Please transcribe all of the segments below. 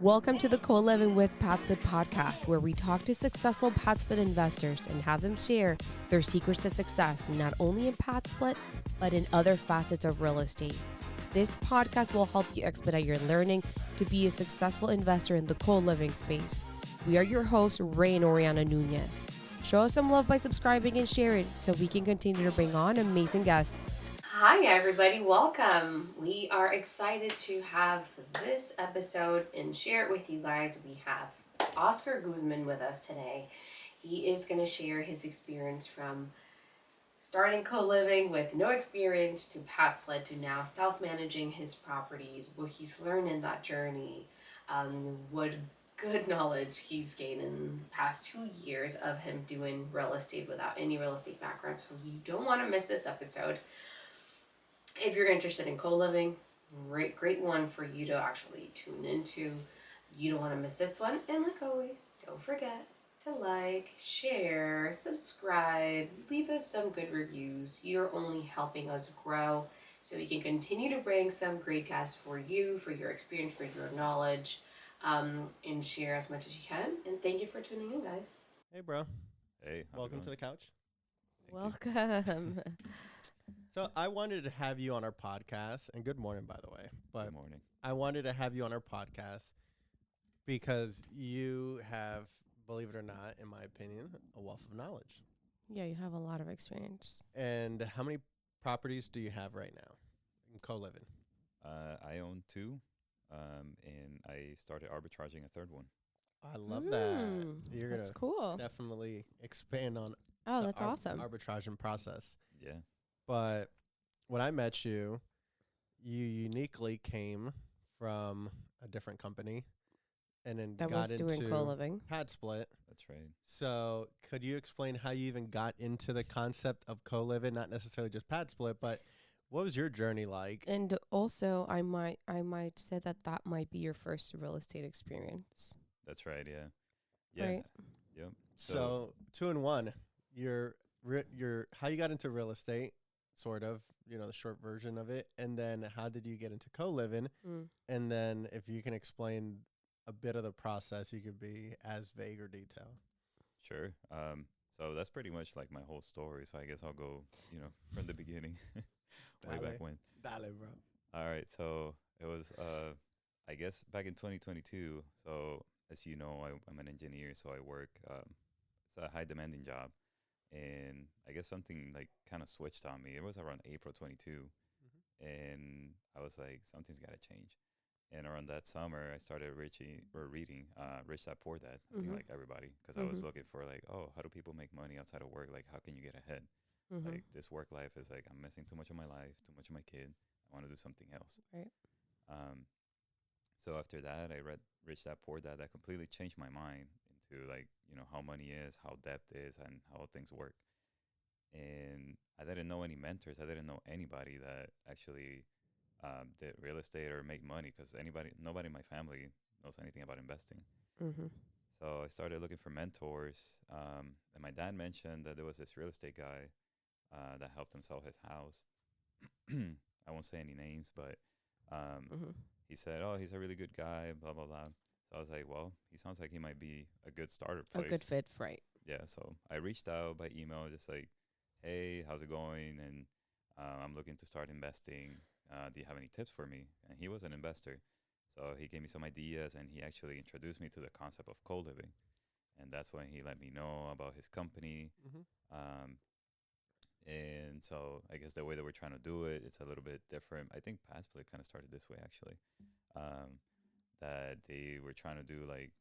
Welcome to the Coliving with PadSplit podcast, where we talk to successful PadSplit investors and have them share their secrets to success, not only in PadSplit, but in other facets of real estate. This podcast will help you expedite your learning to be a successful investor in the co-living space. We are your hosts, Ray and Oriana Nunez. Show us some love by subscribing and sharing so we can continue to bring on amazing guests. Hi, everybody. Welcome. We are excited to have this episode and share it with you guys. We have Oscar Guzman with us today. He is going to share his experience from starting co-living with no experience to PadSplit to now self-managing his properties, what he's learned in that journey, what good knowledge he's gained in the past 2 years of him doing real estate without any real estate background. So you don't want to miss this episode. If you're interested in co-living, great one for you to actually tune into. You don't want to miss this one. And like always, don't forget to like, share, subscribe, leave us some good reviews. You're only helping us grow so we can continue to bring some great guests for you, for your experience, for your knowledge, and share as much as you can. And thank you for tuning in, guys. Hey, bro. Hey, welcome to the couch. Welcome. So I wanted to have you on our podcast, and good morning, by the way. But Good morning. I wanted to have you on our podcast because you have, believe it or not, in my opinion, a wealth of knowledge. Yeah, you have a lot of experience. And how many properties do you have right now in co-living? I own two, and I started arbitraging a third one. I love that. You're That's gonna cool. definitely expand on Oh, the that's awesome. arbitraging process. Yeah. But when I met you, you uniquely came from a different company and then That got was doing into co-living. PadSplit. That's right. So could you explain how you even got into the concept of co-living, not necessarily just PadSplit, but what was your journey like? And also, I might say that might be your first real estate experience. That's right. Yeah. Yeah. Right. Yep. So 2 in 1, your how you got into real estate, sort of, the short version of it, and then how did you get into co-living? And then if you can explain a bit of the process, you could be as vague or detailed. Sure. So that's pretty much like my whole story. So I guess I'll go, from the beginning, way back when. Dale, bro. All right. So it was, I guess, back in 2022. So as you know, I'm an engineer, so I work. It's a high demanding job. And I guess something like kind of switched on me. It was around April 22. And I was like, something's got to change. And around that summer, I started reading Rich Dad Poor Dad, I think like everybody, because I was looking for like, oh, how do people make money outside of work? Like, how can you get ahead? Like, this work life is like, I'm missing too much of my life, too much of my kid. I want to do something else. Right. So after that, I read Rich Dad Poor Dad. That completely changed my mind into like, how money is, how debt is, and how things work. And I didn't know any mentors. I didn't know anybody that actually did real estate or make money, because nobody in my family knows anything about investing. So I started looking for mentors. And my dad mentioned that there was this real estate guy that helped him sell his house. I won't say any names, but he said, oh, he's a really good guy, blah, blah, blah. So I was like, well, he sounds like he might be a good starter place. A good fit, right. Yeah, so I reached out by email, just like, hey, how's it going? And I'm looking to start investing. Do you have any tips for me? And he was an investor. So he gave me some ideas, and he actually introduced me to the concept of co-living. And that's when he let me know about his company. And so I guess the way that we're trying to do it, it's a little bit different. I think PadSplit kind of started this way, actually. That they were trying to do like,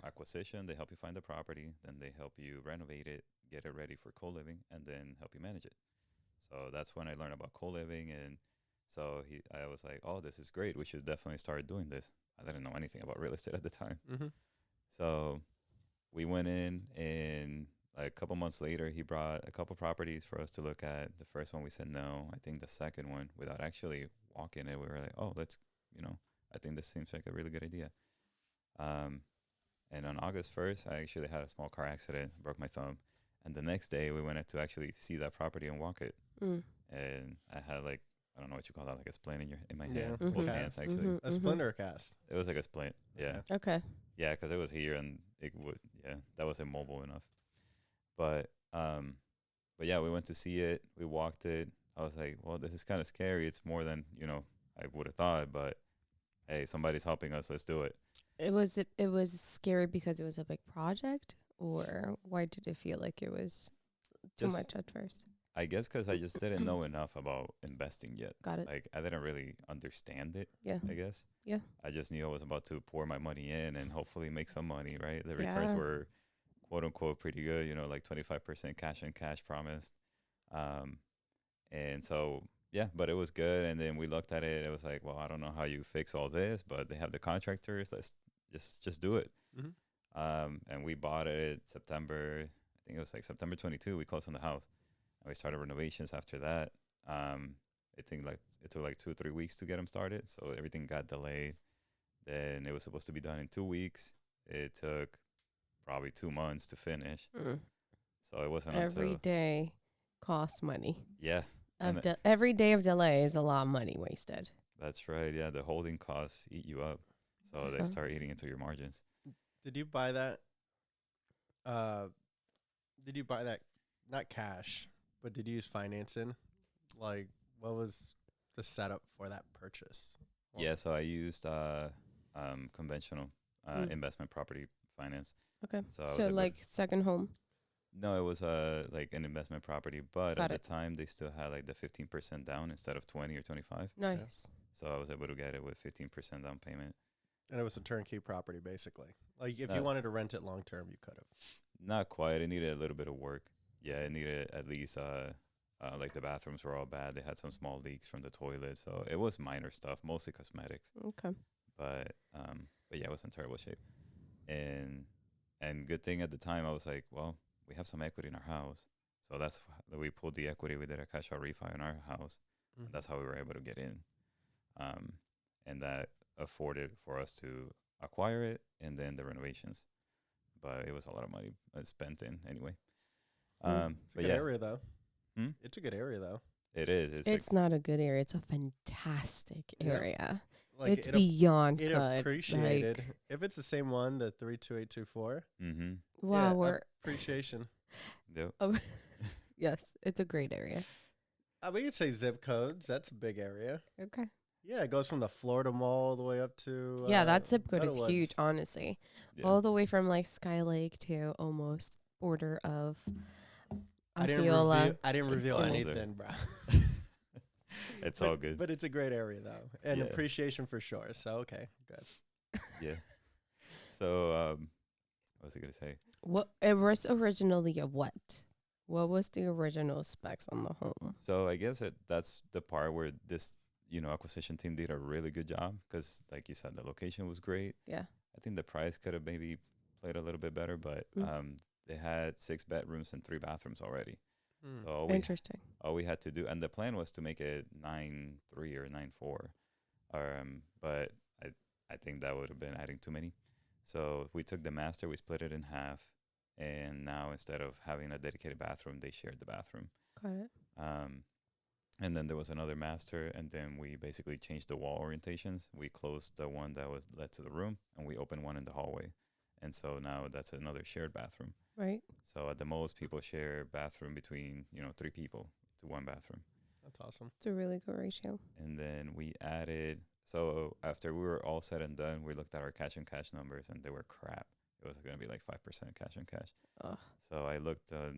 acquisition. They help you find the property, then they help you renovate it, get it ready for co-living, and then help you manage it. So that's when I learned about co-living. And so I was like, oh, this is great. We should definitely start doing this. I didn't know anything about real estate at the time. So we went in, and like a couple months later, he brought a couple properties for us to look at. The first one, we said no. I think the second one, without actually walking it, we were like, oh, let's, I think this seems like a really good idea. And on August 1st, I actually had a small car accident, broke my thumb. And the next day, we went to actually see that property and walk it. And I had like I don't know what you call that, like a splint in my Yeah. hand, Mhm. both Cast. hands actually. Mhm. A splinter cast. It was like a splint. Yeah, Okay. yeah, because it was here and it would. Yeah, that wasn't mobile enough. But but yeah, we went to see it. We walked it. I was like, well, this is kind of scary. It's more than I would have thought. But hey, somebody's helping us. Let's do it. It was scary because it was a big project, or why did it feel like it was too Just much at first? I guess because I just didn't know enough about investing yet. Got it. Like I didn't really understand it. Yeah. I guess. Yeah. I just knew I was about to pour my money in and hopefully make some money. Right. The returns Yeah. were quote unquote pretty good. Like 25% cash on cash promised. Um, and so yeah, but it was good. And then we looked at it. It was like, well, I don't know how you fix all this, but they have the contractors. Let's just do it. And we bought it September. I think it was like September 22. We closed on the house. We started renovations after that. I think like it took like 2 or 3 weeks to get them started, so everything got delayed. Then it was supposed to be done in 2 weeks. It took probably 2 months to finish. Mm. So it wasn't Every until day costs money. yeah, and Every day of delay is a lot of money wasted. that's right. Yeah, the holding costs eat you up, so they Uh-huh. start eating into your margins. Did you buy that? Did you buy that? Not cash, but did you use financing? Like, what was the setup for that purchase? Well, Yeah, so I used conventional Mm. investment property finance. Okay. So I was So able to- like second home. No, it was like an investment property, but Got at it. the time they still had like the 15% down instead of 20 or 25. Nice. So I was able to get it with 15% down payment. and it was a turnkey property, basically. Like, if No. you wanted to rent it long term, you could have. Not quite. It needed a little bit of work. Yeah, it needed at least like the bathrooms were all bad. They had some small leaks from the toilet, so it was minor stuff, mostly cosmetics. Okay. But yeah, it was in terrible shape. And good thing at the time I was like, well, we have some equity in our house, so that's we pulled the equity. We did a cash out refi in our house. And that's how we were able to get in, and that afforded for us to acquire it and then the renovations. But it was a lot of money spent in anyway. It's a But good yeah, area, though. Hmm? It's a good area, though. it is. It's not a good area. It's a fantastic Yeah. area. Like, It's beyond it good. appreciated. Like, If it's the same one, the 32824. Mm-hmm. wow, yeah, we're appreciation. Yep. yes, it's a great area. We could say zip codes. That's a big area. Okay. Yeah, it goes from the Florida Mall all the way up to. Yeah, that zip code is Meadowwoods. huge, honestly. Yeah. All the way from like Sky Lake to almost border of I didn't Osceola. reveal It's anything, bro. It's But- all good. But it's a great area, though. And Yeah. appreciation for sure. So, okay, good. Yeah. So what was I gonna say? What it was originally a what? What was the original specs on the home? So I guess that's the part where this acquisition team did a really good job because, like you said, the location was great. Yeah. I think the price could have maybe played a little bit better, but they had 6 bedrooms and 3 bathrooms already. So Interesting. all we had to do, and the plan was to make it 9.3 or 9.4, but I think that would have been adding too many. So we took the master, we split it in half, and now instead of having a dedicated bathroom, they shared the bathroom. Got it. And then there was another master, and then we basically changed the wall orientations. We closed the one that was led to the room, and we opened one in the hallway. And so now that's another shared bathroom. Right. So at the most, people share bathroom between 3 people to 1 bathroom. That's awesome. It's a really good ratio. And then we added. So after we were all said and done, we looked at our cash and cash numbers, and they were crap. It was going to be like 5% cash on cash. Ugh. So I looked to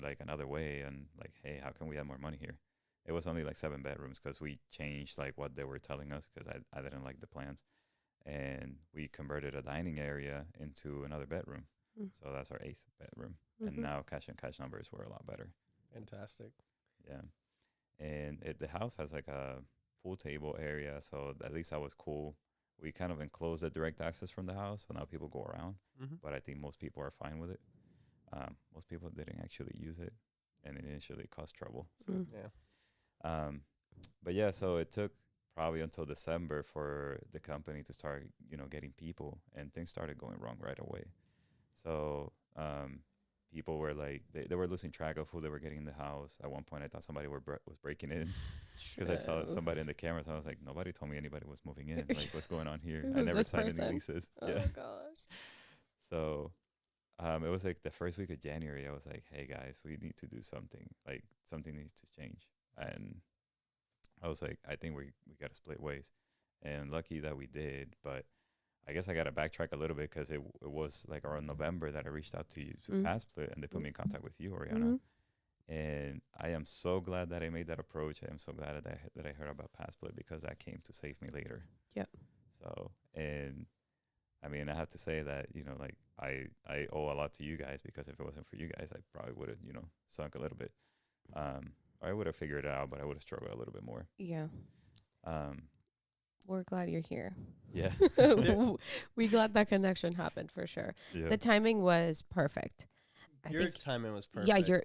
like another way and like, hey, how can we have more money here? It was only like 7 bedrooms because we changed like what they were telling us because I didn't like the plans. And we converted a dining area into another bedroom. Mm. So that's our 8th bedroom. Mhm. And now cash and cash numbers were a lot better. Fantastic. Yeah. And the house has like a pool table area. So at least that was cool. We kind of enclosed the direct access from the house. So now people go around. Mm-hmm. But I think most people are fine with it. Most people didn't actually use it. And initially it caused trouble. So, Mm. Yeah. but yeah, so it took probably until December for the company to start, getting people, and things started going wrong right away. So people were like, they were losing track of who they were getting in the house. At one point, I thought somebody was breaking in because I saw somebody in the cameras. I was like, nobody told me anybody was moving in. Like, what's going on here? I Who's never this signed person? any leases. Oh Yeah. gosh. So it was like the first week of January. I was like, hey guys, we need to do something. Like, something needs to change. And I was like, I think we got to split ways. And lucky that we did. But I guess I got to backtrack a little bit because it was like around November that I reached out to you to PadSplit, and they put me in contact with you, Oriana. And I am so glad that I made that approach. I am so glad that I heard about PadSplit, because that came to save me later. Yep. So, and I mean, I have to say that, like I owe a lot to you guys, because if it wasn't for you guys, I probably would have, sunk a little bit. Or I would have figured it out, but I would have struggled a little bit more. Yeah. We're glad you're here. Yeah. We glad that connection happened for sure. Yeah. The timing was perfect. Your timing was perfect. Yeah,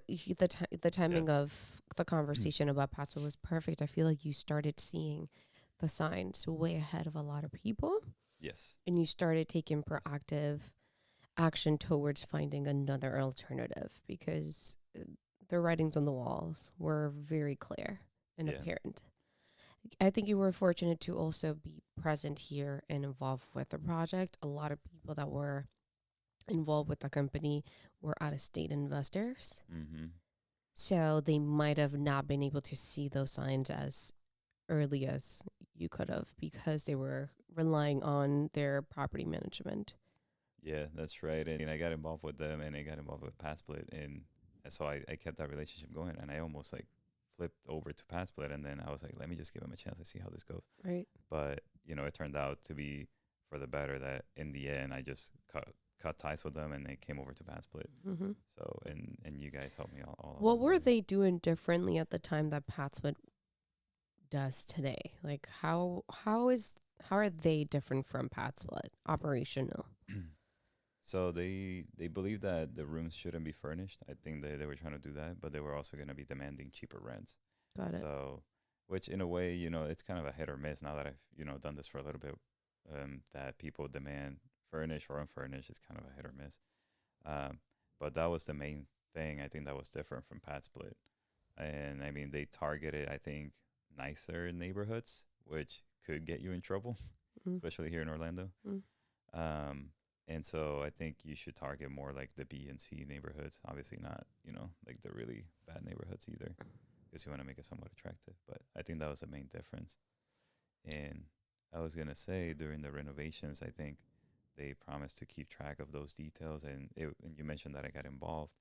the timing of the conversation about PadSplit was perfect. I feel like you started seeing the signs way ahead of a lot of people. Yes. And you started taking proactive action towards finding another alternative, because the writings on the walls were very clear and apparent. I think you were fortunate to also be present here and involved with the project. A lot of people that were involved with the company were out-of-state investors. Mm-hmm. So they might have not been able to see those signs as early as you could have, because they were relying on their property management. Yeah, that's right. And I got involved with them, and I got involved with PadSplit, and so I kept that relationship going, and I almost like flipped over to PadSplit, and then I was like, let me just give them a chance and see how this goes. Right. But it turned out to be for the better, that in the end I just cut ties with them, and they came over to PadSplit. Mm-hmm. So and you guys helped me all What were they doing differently at the time that PadSplit does today? Like how are they different from PadSplit operational? So they believe that the rooms shouldn't be furnished. I think they were trying to do that, but they were also going to be demanding cheaper rents. Got it. So, which in a way, it's kind of a hit or miss now that I've, done this for a little bit, that people demand furnished or unfurnished. It's kind of a hit or miss. But that was the main thing. I think that was different from PadSplit. And I mean, they targeted, I think, nicer neighborhoods, which could get you in trouble, especially here in Orlando. And so I think you should target more like the B and C neighborhoods. Obviously not, like the really bad neighborhoods either, because you want to make it somewhat attractive. But I think that was the main difference. And I was going to say, during the renovations, I think they promised to keep track of those details. And you mentioned that I got involved,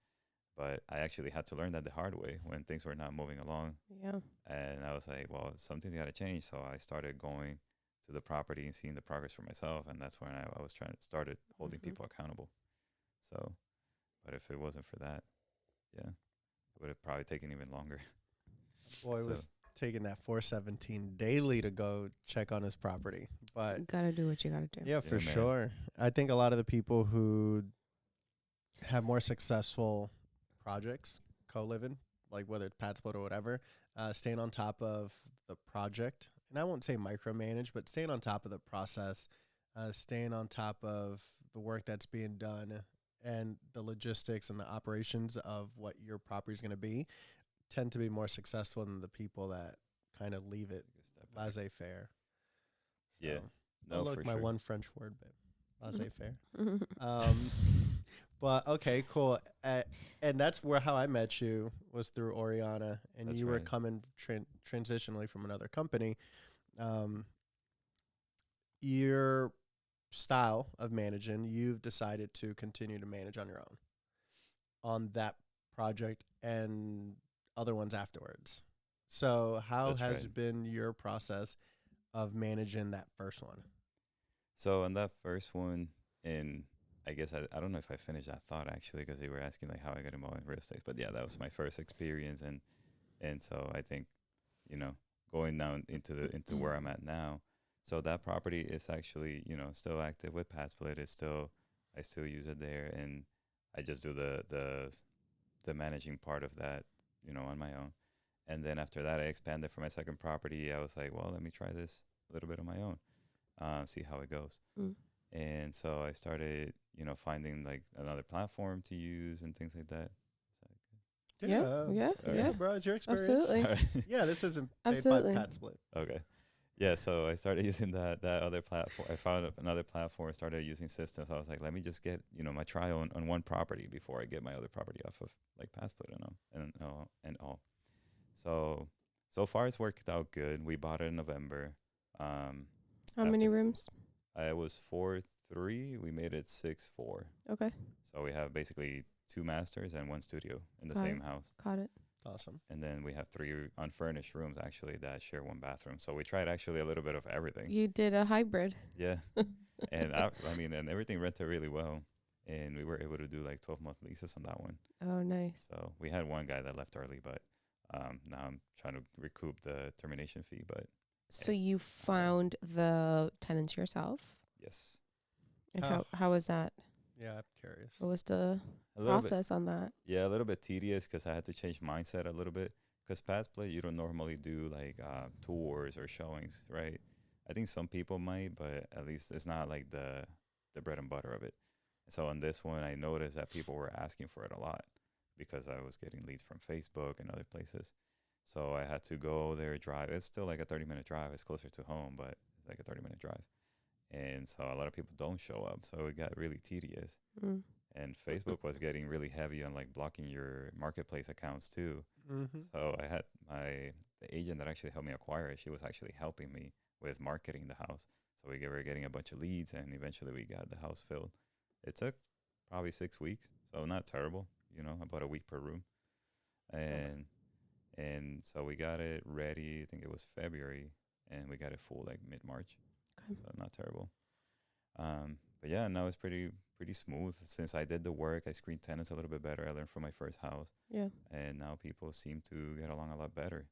but I actually had to learn that the hard way when things were not moving along. Yeah. And I was like, well, something's got to change. So I started going to the property and seeing the progress for myself, and that's when I was started holding people accountable. So, but if it wasn't for that, yeah, it would have probably taken even longer. Boy, was taking that 417 daily to go check on his property, but You gotta do what you gotta do. yeah, for sure. I think a lot of the people who have more successful projects, co-living, like whether it's PadSplit or whatever, staying on top of the project. And I won't say micromanage, but staying on top of the process, staying on top of the work that's being done and the logistics and the operations of what your property is going to be, tend to be more successful than the people that kind of leave it laissez-faire. Yeah. So, No, look, for my sure. one French word, babe. Laissez-faire. But okay, cool. And that's how I met you, was through Oriana, and That's you were right. coming transitionally from another company. Your style of managing, you've decided to continue to manage on your own on that project and other ones afterwards. So how That's has right. been your process of managing that first one? So on that first one, and I guess I don't know if I finished that thought actually, because they were asking like how I got involved in real estate. But yeah, that was my first experience, and so I think, going down into where I'm at now. So that property is actually, still active with PadSplit. I still use it there, and I just do the managing part of that, on my own. And then after that, I expanded for my second property. I was like, well, let me try this a little bit on my own, see how it goes. And so I started, finding like another platform to use and things like that. Yeah, bro. It's your experience. Absolutely. Sorry. Yeah, this isn't paid by Absolutely. PadSplit. Okay. Yeah, so I started using that other platform. I found another platform, started using systems. I was like, let me just get, my trial on one property before I get my other property off of like PadSplit and all. So far it's worked out good. We bought it in November. How many rooms? It was 4-3. We made it 6-4. Okay. So we have basically 2 masters and 1 studio in the Got same it. house. Got it. Awesome. And then we have 3 unfurnished rooms actually that share 1 bathroom. So we tried actually a little bit of everything. You did a hybrid. Yeah. And and everything rented really well. And we were able to do like 12-month leases on that one. Oh, nice. So we had one guy that left early, but now I'm trying to recoup the termination fee. But So you found the tenants yourself? yes. And Oh. how was that? Yeah, I'm curious. What was the A little bit, process on that? yeah, a little bit tedious because I had to change mindset a little bit. Because PadSplit, you don't normally do like tours or showings, right? I think some people might, but at least it's not like the bread and butter of it. So on this one, I noticed that people were asking for it a lot because I was getting leads from Facebook and other places. So I had to go there, drive. It's still like a 30-minute drive. It's closer to home, but it's like a 30-minute drive. And so a lot of people don't show up. So it got really tedious. Mm. And Facebook was getting really heavy on like blocking your marketplace accounts too. Mm-hmm. So I had the agent that actually helped me acquire it. She was actually helping me with marketing the house. So we were getting a bunch of leads, and eventually we got the house filled. It took probably 6 weeks, so not terrible. About a week per room, and so we got it ready. I think it was February, and we got it full like mid-March. Okay. So not terrible. But yeah, now it's pretty smooth. Since I did the work, I screened tenants a little bit better. I learned from my first house. Yeah. And now people seem to get along a lot better.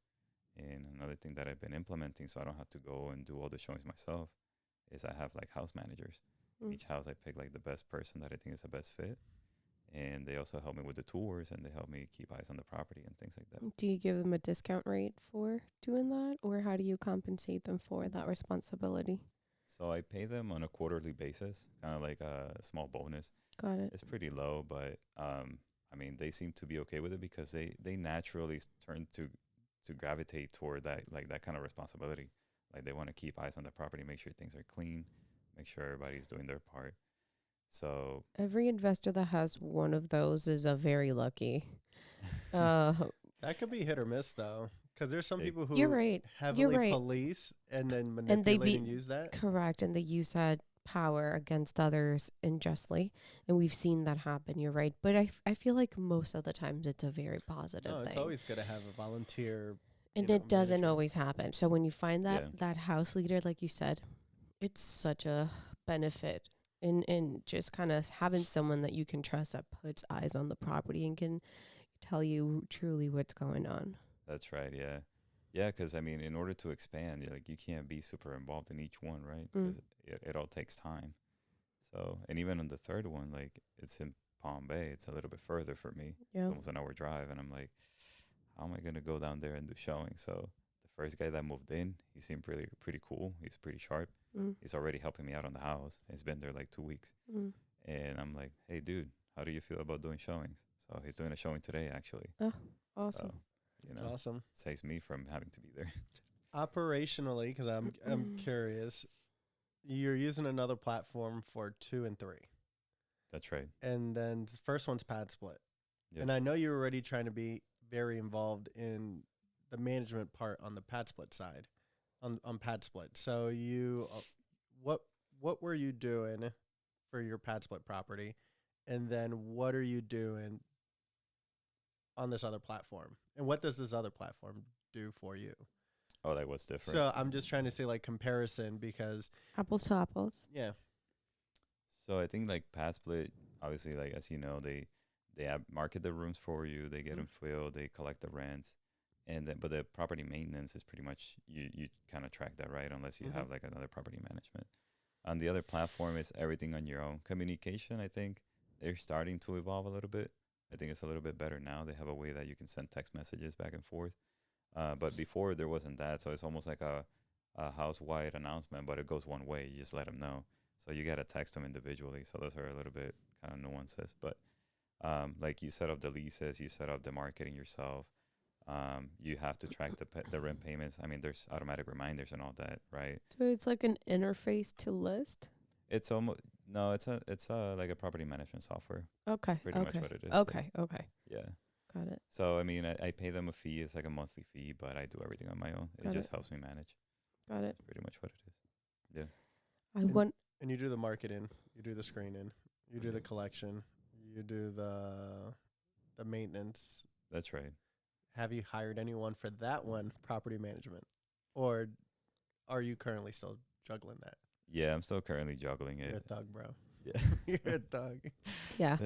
And another thing that I've been implementing so I don't have to go and do all the showings myself is I have like house managers. Mm. Each house I pick like the best person that I think is the best fit. And they also help me with the tours, and they help me keep eyes on the property and things like that. Do you give them a discount rate for doing that, or how do you compensate them for that responsibility? So I pay them on a quarterly basis, kind of like a small bonus. Got it. It's pretty low, but they seem to be okay with it because they naturally turn to gravitate toward that kind of responsibility. Like they want to keep eyes on the property, make sure things are clean, make sure everybody's doing their part. So every investor that has one of those is a very lucky. That could be hit or miss though, because there's some people who You're right. heavily police and then manipulate and use that. Correct, and they use that power against others unjustly, and we've seen that happen. You're right, but I feel like most of the times it's a very positive thing. It's always good to have a volunteer. And it doesn't always happen. So when you find that house leader, like you said, it's such a benefit in just kind of having someone that you can trust that puts eyes on the property and can tell you truly what's going on. That's right. Yeah. Yeah. Because in order to expand, you can't be super involved in each one, right? Because it all takes time. So, and even on the third one, it's in Palm Bay. It's a little bit further for me. Yeah. It's almost an hour drive. And I'm like, how am I going to go down there and do showing? So the first guy that moved in, he seemed pretty cool. He's pretty sharp. He's already helping me out on the house. He's been there like 2 weeks. And I'm like, hey, dude, how do you feel about doing showings? So he's doing a showing today, actually. Oh, awesome. So, That's awesome. Saves me from having to be there. Operationally, because I'm curious, you're using another platform for 2 and 3. That's right. And then the first one's PadSplit. Yep. And I know you're already trying to be very involved in the management part on the PadSplit side, on PadSplit. So you, what were you doing for your PadSplit property? And then what are you doing on this other platform? And what does this other platform do for you? Oh, like what's different? So I'm just trying to say comparison because apples to apples. Yeah. So I think PadSplit, obviously, as you know, they market the rooms for you, they get them filled, they collect the rents, and then but the property maintenance is pretty much you kind of track that, right? Unless you have another property management. On the other platform, it's everything on your own. Communication, I think they're starting to evolve a little bit. I think it's a little bit better now. They have a way that you can send text messages back and forth. But before there wasn't that, so it's almost like a house-wide announcement, but it goes one way. You just let them know. So you got to text them individually. So those are a little bit kind of nuances. But like you set up the leases, you set up the marketing yourself. You have to track the rent payments. I mean, there's automatic reminders and all that, right? So it's like an interface to list. It's almost no, it's like a property management software. Okay. Pretty much Okay. what it is. Okay. Okay. Yeah. Got it. So I mean, I pay them a fee. It's like a monthly fee, but I do everything on my own. It Got just it. helps me manage. Got it. That's pretty much what it is. Yeah. I And- want. And you do the marketing, you do the screening, you do the collection, you do the maintenance. That's right. Have you hired anyone for that one, property management, or are you currently still juggling that? Yeah, I'm still currently juggling You're a it. thug, bro. Yeah. You're a thug. Yeah.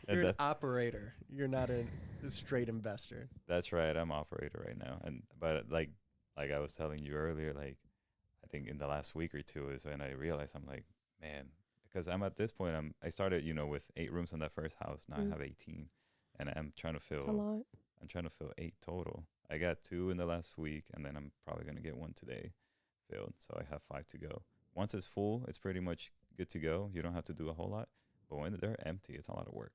And You're an operator. You're not a straight investor. That's right. I'm operator right now, but like I was telling you earlier, like I think in the last week or two is when I realized I'm like, man, because I'm at this point. I started with 8 rooms in that first house. Now I have 18, and I'm trying to It's a fill. lot. I'm trying to fill 8 total. I got 2 in the last week, and then I'm probably gonna get 1 today filled. So I have 5 to go. Once it's full, it's pretty much good to go. You don't have to do a whole lot. But when they're empty, it's a lot of work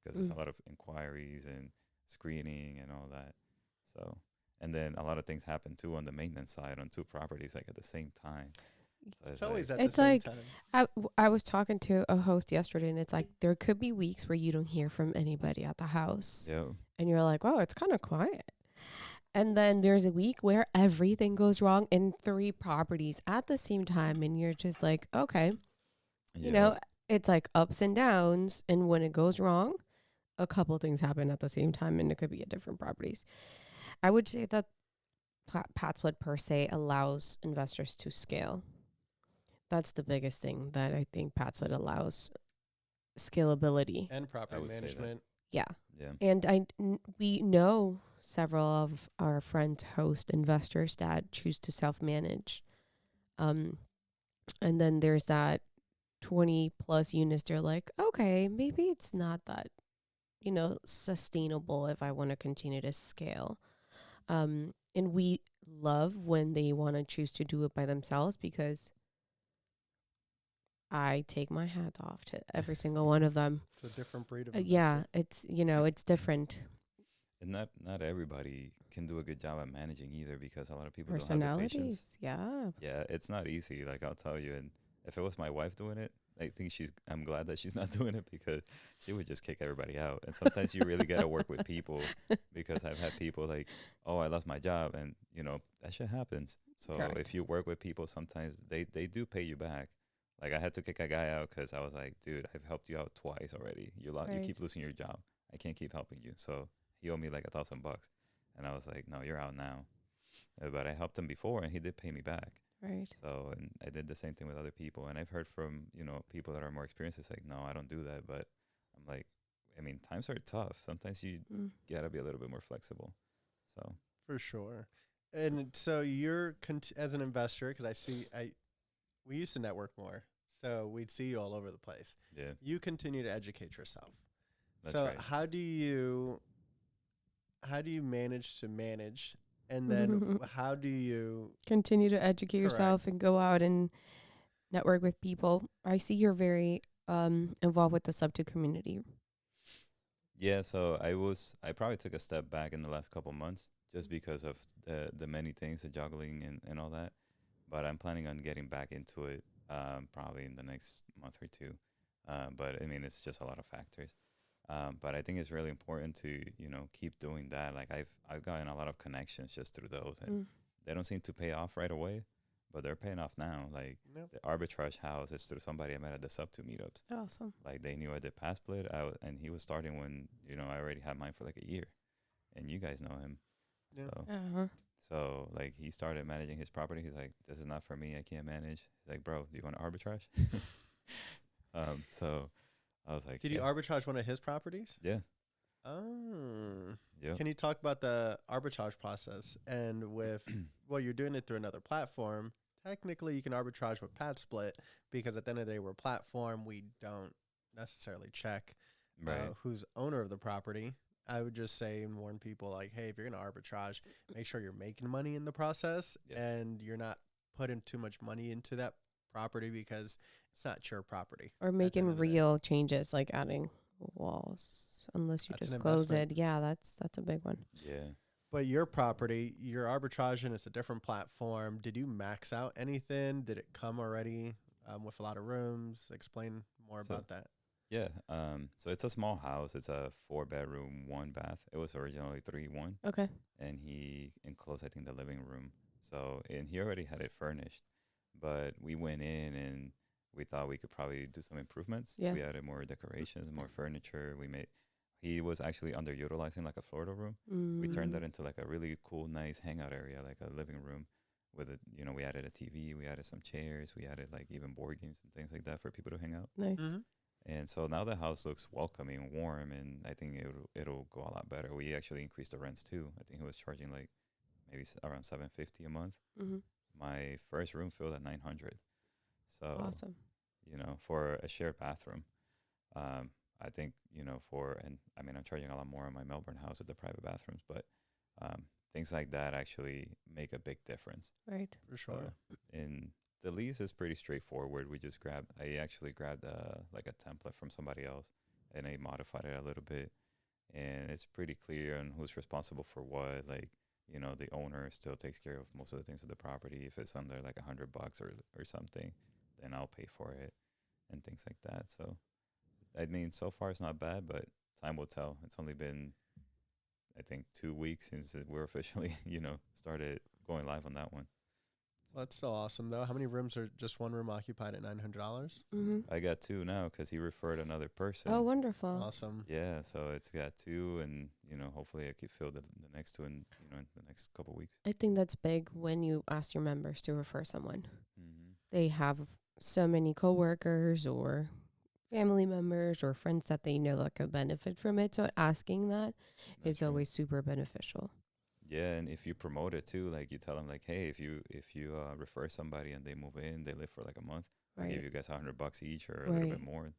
because it's a lot of inquiries and screening and all that. So, and then a lot of things happen too on the maintenance side on 2 properties like at the same time. So It's always like, at It's the same like- time. I was talking to a host yesterday, and it's like there could be weeks where you don't hear from anybody at the house, yo, and you're like, "Oh, it's kind of quiet." And then there's a week where everything goes wrong in 3 properties at the same time, and you're just like, "Okay." You know, it's like ups and downs, and when it goes wrong, a couple things happen at the same time, and it could be at different properties. I would say that PadSplit per se allows investors to scale. That's the biggest thing that I think PadSplit allows, scalability. And property would say that. management. Yeah. yeah, And we know several of our friends host investors that choose to self-manage. And then there's that 20 plus units. They're like, okay, maybe it's not that, sustainable if I want to continue to scale. And we love when they want to choose to do it by themselves, because I take my hat off to every single one of them. It's a different breed of Yeah, investor. it's different. and not everybody can do a good job at managing either because a lot of people don't have the patience. Personalities, yeah. Yeah, it's not easy. Like I'll tell you, and if it was my wife doing it, I'm glad that she's not doing it because she would just kick everybody out. And sometimes you really gotta work with people because I've had people like, oh, I lost my job, and that shit happens. So Correct. if you work with people, sometimes they do pay you back. Like I had to kick a guy out because I was like, dude, I've helped you out twice already. You Right. keep losing your job. I can't keep helping you. So he owed me like $1,000, and I was like, no, you're out now. But I helped him before, and he did pay me back. Right. So, and I did the same thing with other people. And I've heard from, people that are more experienced. It's like, no, I don't do that. But I'm like, I mean, times are tough. Sometimes you got to be a little bit more flexible. So, For sure. And so you're, as an investor, because we used to network more. So we'd see you all over the place. yeah, You continue to educate yourself. that's So right. how do you manage to manage? And then how do you Continue to educate yourself and go out and network with people. I see you're very involved with the Sub2 community. Yeah, so I probably took a step back in the last couple months just because of the many things, the juggling and all that. But I'm planning on getting back into it probably in the next month or 2. But I mean, it's just a lot of factors. But I think it's really important to keep doing that. Like I've gotten a lot of connections just through those, and they don't seem to pay off right away, but they're paying off now. Like Yep. the arbitrage house is through somebody I met at the Sub2 meetups. Awesome. Like they knew I did PadSplit, and he was starting when I already had mine for like a year, and you guys know him. Yeah. Uh-huh. So like he started managing his property. He's like, this is not for me. I can't manage. He's like, bro, do you want to arbitrage? So I was like, Did you arbitrage one of his properties? Yeah. Oh. Yeah. Can you talk about the arbitrage process? And with, well, you're doing it through another platform. Technically, you can arbitrage with PadSplit because at the end of the day, we're a platform. We don't necessarily check Right. who's owner of the property. I would just say and warn people like, hey, if you're going to arbitrage, make sure you're making money in the process Yes. and you're not putting too much money into that property because It's not your property. Or at the end making of the day. real changes like adding walls unless you That's an disclose investment. it. Yeah, that's a big one. Yeah. But your property, you're arbitraging. It's a different platform. Did you max out anything? Did it come already with a lot of rooms? Explain more So about that. yeah. So it's a small house. It's a 4 bedroom, 1 bath. It was originally 3-1, Okay. and he enclosed, I think, the living room. So and he already had it furnished, but we went in and we thought we could probably do some improvements. Yeah. We added more decorations, more furniture. We made. He was actually underutilizing like a Florida room. We turned that into like a really cool, nice hangout area, like a living room with a, we added a TV, we added some chairs, we added like even board games and things like that for people to hang out. Nice. And so now the house looks welcoming, warm, and I think it'll go a lot better. We actually increased the rents too. I think he was charging like maybe around $750 a month. Mm-hmm. My first room filled at 900. So Awesome. for a shared bathroom, I think and I mean I'm charging a lot more on my Melbourne house with the private bathrooms, but things like that actually make a big difference. Right. For sure. And the lease is pretty straightforward. I actually grabbed like a template from somebody else, and I modified it a little bit, and it's pretty clear on who's responsible for what. Like, the owner still takes care of most of the things of the property. If it's under like $100 or something, then I'll pay for it and things like that. So, I mean, so far it's not bad, but time will tell. It's only been, I think, 2 weeks since we're officially, started going live on that one. Well, that's still awesome, though. How many rooms are just one room occupied at $900? Mm-hmm. I got 2 now because he referred another person. Oh, wonderful. Awesome. Yeah, so it's got 2, and hopefully I can fill the next 2 in in the next couple weeks. I think that's big when you ask your members to refer someone. Mm-hmm. They have so many coworkers or family members or friends that they know that could benefit from it. So asking that is always super beneficial. Yeah, and if you promote it too, like you tell them like, hey, if you refer somebody and they move in, they live for like a month, I'll give you guys $100 each or a little bit more,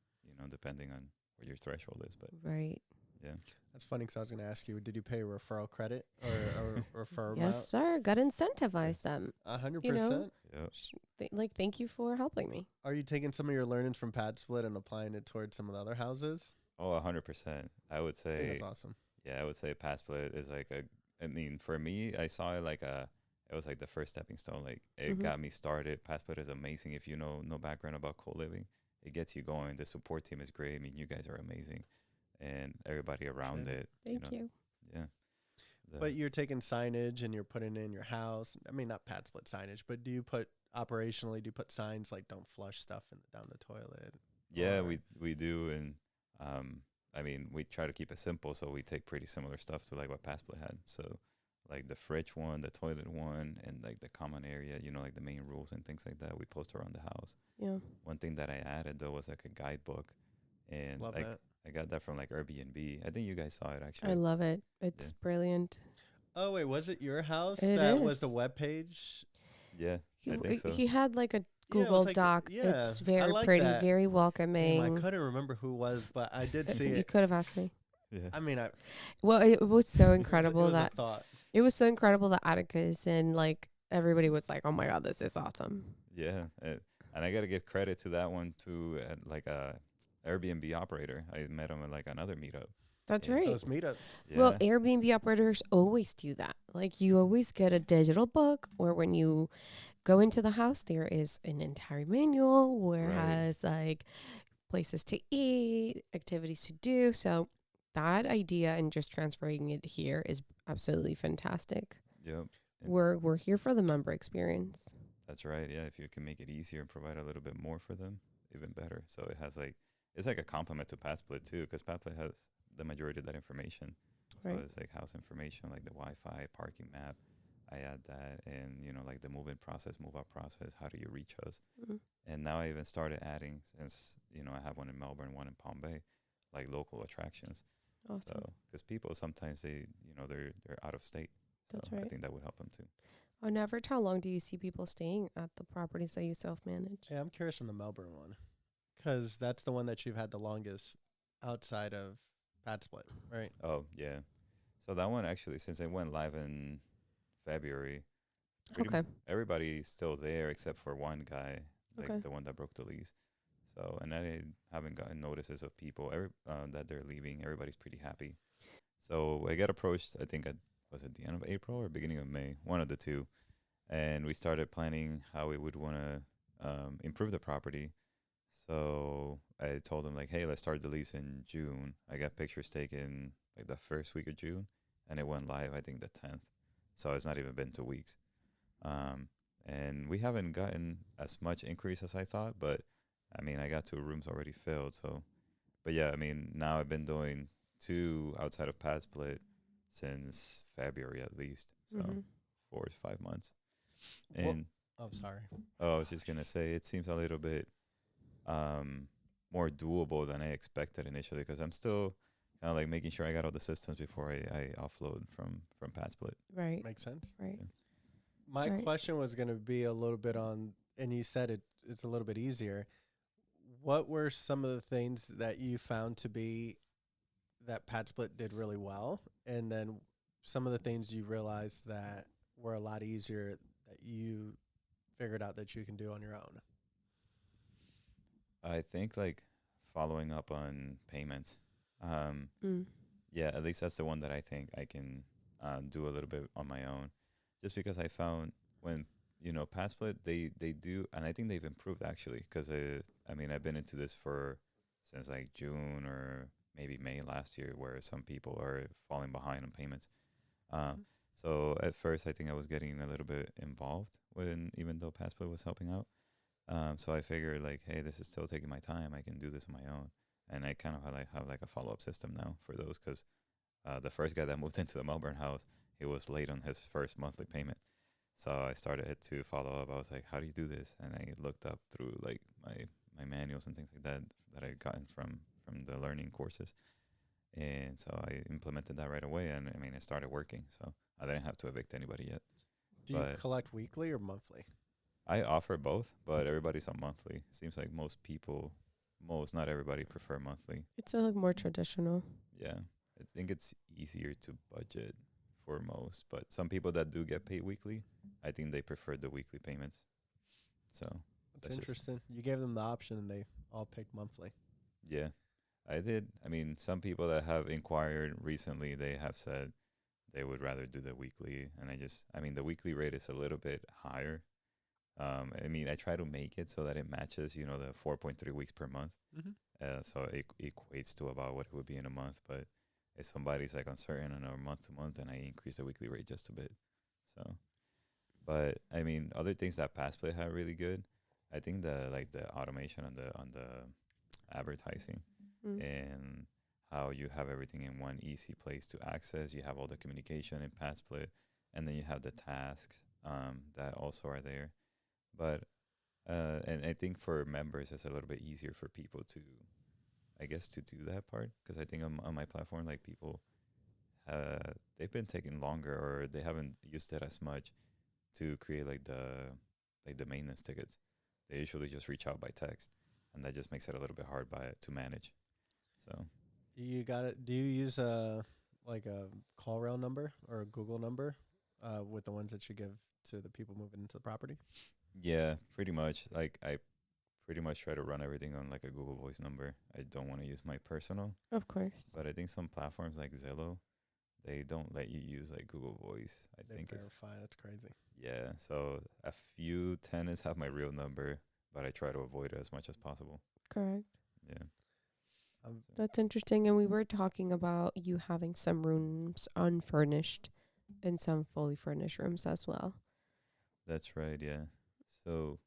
depending on what your threshold is. But yeah, That's funny because I was going to ask you, did you pay a referral credit or referral Yes, sir. Got to incentivize them. 100%. yeah. Thank you for helping me. Are you taking some of your learnings from PadSplit and applying it towards some of the other houses? Oh, 100%. I would I think say that's awesome. Yeah, I would say PadSplit is like I mean, for me, I saw it like it was like the first stepping stone. Like it got me started. PadSplit is amazing. If you know no background about Coliving, it gets you going. The support team is great. I mean, you guys are amazing, and everybody around it. Thank you. Yeah. But you're taking signage and you're putting it in your house. I mean, not PadSplit signage, but do you put signs like don't flush stuff down the toilet? Yeah, we do, and I mean, we try to keep it simple, so we take pretty similar stuff to like what PadSplit had. So, like the fridge one, the toilet one, and like the common area, like the main rules and things like that, we post around the house. Yeah. One thing that I added though was like a guidebook, and Love that. I got that from like Airbnb. I think you guys saw it actually. I love it. It's brilliant. Oh, wait, was it your house It that is. was the webpage? Yeah, I think so. He had like a Yeah, it was Google like- Doc. yeah, It's I very like pretty, that. very Damn, welcoming. I couldn't remember who was, but I did see You it. could have asked me. Yeah. I mean, Well, it was so it was incredible a that thought. it was so incredible that Atticus and like everybody was like, "Oh my god, this is awesome." Yeah, and I got to give credit to that one to like a Airbnb operator. I met him at like another meetup. That's Yeah. right. Those meetups. Yeah. Well, Airbnb operators always do that. Like you always get a digital book, or when you go into the house, there is an entire manual where it Right. has like places to eat, activities to do. So that idea and just transferring it here is absolutely fantastic. Yep. And We're here for the member experience. that's right. Yeah, if you can make it easier and provide a little bit more for them, even better. So it has like it's like a complement to PadSplit too, because PadSplit has the majority of that information. So Right. it's like house information, like the Wi-Fi, parking map. I add that, and like the move-in process, move-out process. How do you reach us? Mhm. And now I even started adding, since I have one in Melbourne, one in Palm Bay, like local attractions. Awesome. So because people sometimes they're out of state. So That's I right. think that would help them too. On average, how long do you see people staying at the properties that you self-manage? Yeah, I'm curious on the Melbourne one because that's the one that you've had the longest outside of PadSplit, right? Oh yeah. So that one actually, since it went live in February, Okay. everybody's still there except for one guy, like Okay. the one that broke the lease. So, and I haven't gotten notices of people that they're leaving. Everybody's pretty happy. So I got approached, I think was at the end of April or beginning of May, one of the two. And we started planning how we would want to improve the property. So I told them like, hey, let's start the lease in June. I got pictures taken like the first week of June, and it went live I think the 10th. So it's not even been 2 weeks. Um, and we haven't gotten as much increase as I thought, but I mean I got 2 rooms already filled. So, but yeah, I mean now I've been doing 2 outside of PadSplit since February at least. So 4 to 5 months. Well, And oh, sorry. I was just gonna say it seems a little bit more doable than I expected initially because I'm still kind of like making sure I got all the systems before I offload from PadSplit. Right. Makes sense. Right. Yeah. My Right. question was going to be a little bit on, and you said it's a little bit easier. What were some of the things that you found to be that PadSplit did really well, and then some of the things you realized that were a lot easier that you figured out that you can do on your own? I think like following up on payments. Um, Mm. yeah, at least that's the one that I think I can do a little bit on my own, just because I found when PadSplit they do, and I think they've improved actually because I mean I've been into this for since like June or maybe May last year, where some people are falling behind on payments. Uh, Mhm. so at first I think I was getting a little bit involved when even though PadSplit was helping out. So I figured like, hey, this is still taking my time. I can do this on my own, and I kind of have like a follow up system now for those because the first guy that moved into the Melbourne house, he was late on his first monthly payment. So I started to follow up. I was like, how do you do this? And I looked up through like my manuals and things like that that I gotten from the learning courses. And so I implemented that right away. And I mean, it started working. So I didn't have to evict anybody yet. Do you But collect weekly or monthly? I offer both, but everybody's on monthly. Seems like most people, not everybody prefer monthly. It's like more traditional. Yeah. I think it's easier to budget for most, but some people that do get paid weekly, I think they prefer the weekly payments. So That's that's just, interesting. You gave them the option, and they all picked monthly. yeah, I did. I mean, some people that have inquired recently, they have said they would rather do the weekly. And I mean, the weekly rate is a little bit higher. I mean, I try to make it so that it matches, the 4.3 weeks per month. Mm-hmm. So it equates to about what it would be in a month. But if somebody's like uncertain on a month to month, then I increase the weekly rate just a bit. So, but I mean, other things that PassPlay had really good. I think the automation on the advertising Mm. and how you have everything in one easy place to access. You have all the communication in PassPlay, and then you have the tasks that also are there. But and I think for members, it's a little bit easier for people to, I guess, to do that part because I think on my platform, like people, they've been taking longer or they haven't used it as much to create like the maintenance tickets. They usually just reach out by text, and that just makes it a little bit hard to manage. So You got it. Do you use a call rail number or a Google number with the ones that you give to the people moving into the property? yeah, pretty much. Like I pretty much try to run everything on like a Google Voice number. I don't want to use my personal, Of course. but I think some platforms like Zillow, they don't let you use like Google Voice. I They think it's verify. That's crazy. yeah. So a few tenants have my real number, but I try to avoid it as much as possible. Correct. Yeah. Um, That's interesting. And we were talking about you having some rooms unfurnished and some fully furnished rooms as well. That's right. Yeah. So,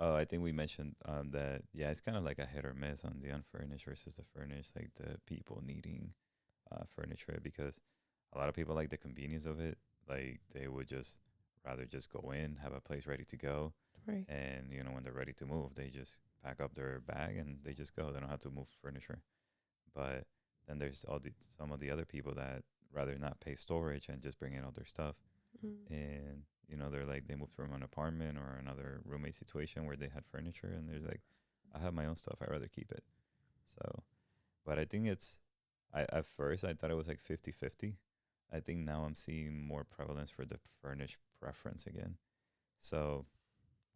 I think we mentioned that yeah, it's kind of like a hit or miss on the unfurnished versus the furnished, like the people needing furniture because a lot of people like the convenience of it. Like they would just rather just go in, have a place ready to go, Right. and when they're ready to move, they just pack up their bag and they just go. They don't have to move furniture. But then there's some of the other people that rather not pay storage and just bring in all their stuff. Mm. And they're like they moved from an apartment or another roommate situation where they had furniture, and they're like, I have my own stuff. I'd rather keep it. So, but I think at first I thought it was like 50-50. I think now I'm seeing more prevalence for the furnished preference again. So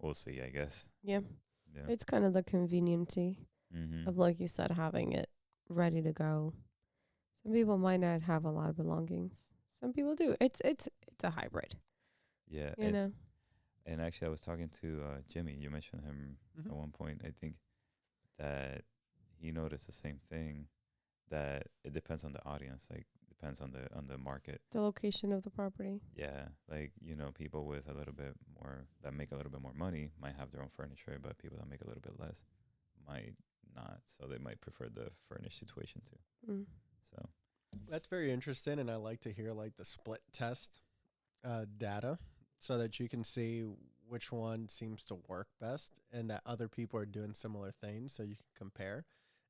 we'll see, I guess. Yeah. Yeah. It's kind of the conveniency Mm-hmm. of, like you said, having it ready to go. Some people might not have a lot of belongings. Some people do. It's a hybrid, Yeah. you know. And actually, I was talking to Jimmy. You mentioned him Mm-hmm. at one point. I think that he noticed the same thing. That it depends on the audience. Like depends on the market. The location of the property. Yeah, like people with a little bit more that make a little bit more money might have their own furniture, but people that make a little bit less might not. So they might prefer the furnished situation too. Mm. So That's very interesting, and I like to hear like the split test data so that you can see which one seems to work best and that other people are doing similar things so you can compare.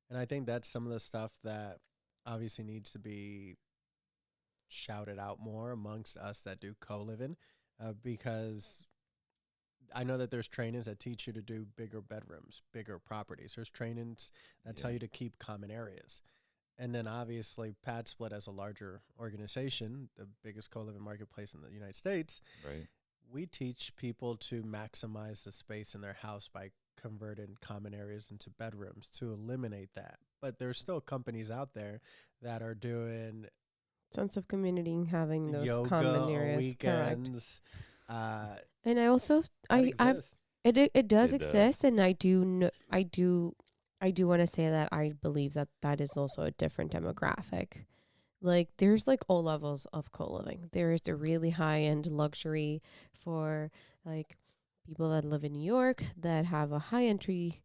And I think that's some of the stuff that obviously needs to be shouted out more amongst us that do co-living because I know that there's trainings that teach you to do bigger bedrooms, bigger properties. There's trainings that tell yeah, you to keep common areas. And then obviously PadSplit as a larger organization, the biggest co-living marketplace in the United States, right. we teach people to maximize the space in their house by converting common areas into bedrooms to eliminate that. But there's still companies out there that are doing Sense of community and having those yoga common on areas. Correct. weekends. Uh, And I also that I've exists. it does It does. exist, and I do want to say that I believe that that is also a different demographic. Like there's like all levels of co-living. There is the really high-end luxury for like people that live in New York that have a high entry